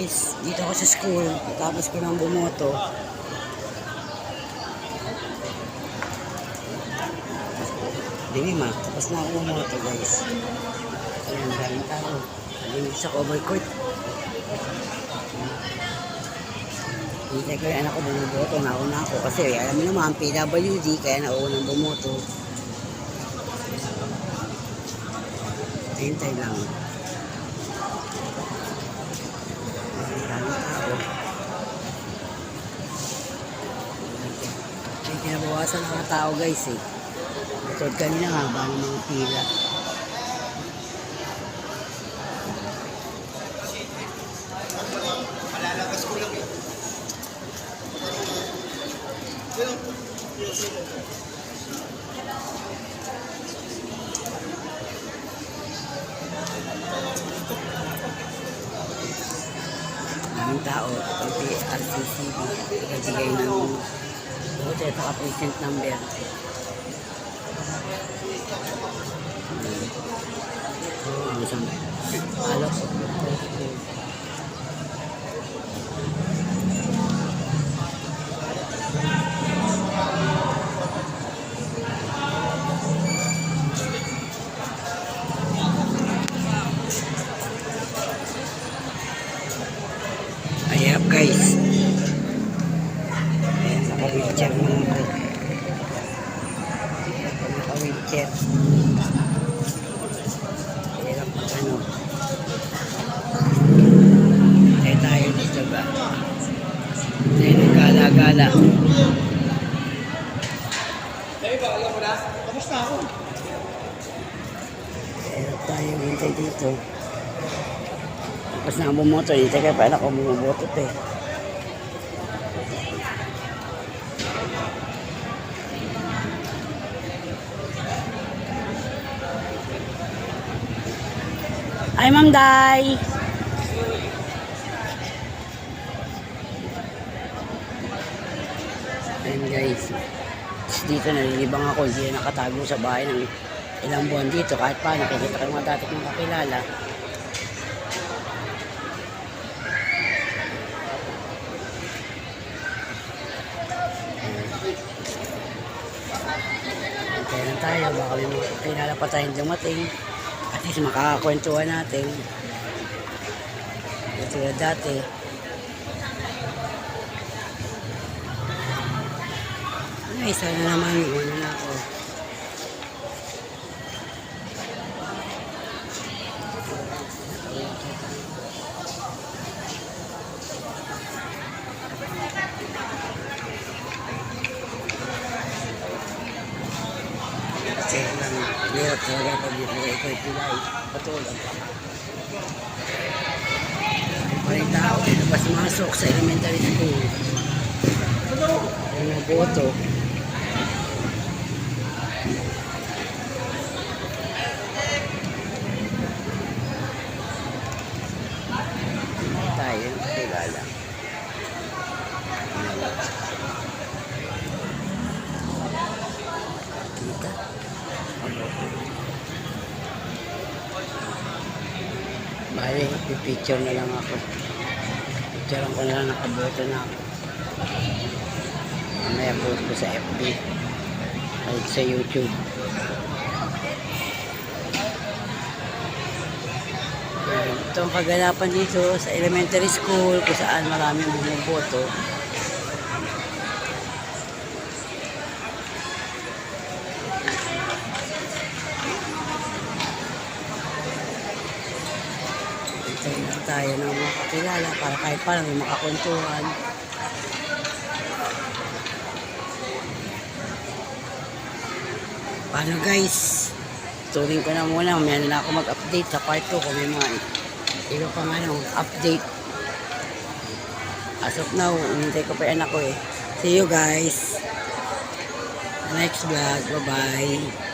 guys, dito ako sa school. Tapos ko nang bumoto. Tapos na ako bumoto guys. Ayan, maraming tao. Ayan sa cover court. Hindi ko yung anak ko bumuboto. Nauna ako kasi alam mo naman, PWD, kaya naunang bumoto. Hintay lang. May kinabawasan ng mga tao guys eh. Ito kanina nga ba ng mga pila. Malalabas ko lang eh. Maraming tao, pag RCCB, nagbigay ng voter at present number. Ang isang alok. Ayan guys. Ayan, naka-wheelchair naman ako. Naka-wheelchair. Ayan, ano. Ayan tayo dito ba? Ayan, nagkala-gala. Dahil ba, alam mo na? Kamusta ako? Ayan tayo, hintay dito. Tapos na ang bumoto, hintay kayo pa anak ko bumoto eh. Ay, Ma'am Day! Ayan guys. Dito nalilibang ako, hindi na nakatago sa bahay ng ilang buwan dito. Kahit pa, nakikita ko mga dati kong kakilala. Kaya lang tayo, baka may mga kakilala pa tayong dumating. At least makakakwentuhan natin. Ito na dati. Ay, sana naman una na ako. Kasi lang, hirap talaga pag ito pilay. Patulang. Maraming tao dito pa sumasok sa elementary school. Ang naboto. Tayo, kilala. Kita. Bale, pipicture na lang ako. Picturean ko na lang, nakaboto na ako. Mamaya post ko sa FB at sa YouTube. Ito ang kaganapan dito sa elementary school kung saan maraming bumuboto. Hintayin na tayo ng mga kakilala para kahit paano makakwentuhan. Paano guys? Tuloy ko na muna. Mamaya na ako mag-update sa part 2 kung may mga iba pang update. As of now, hinintay ko pa yung anak ko eh. See you guys. Next vlog. Bye-bye.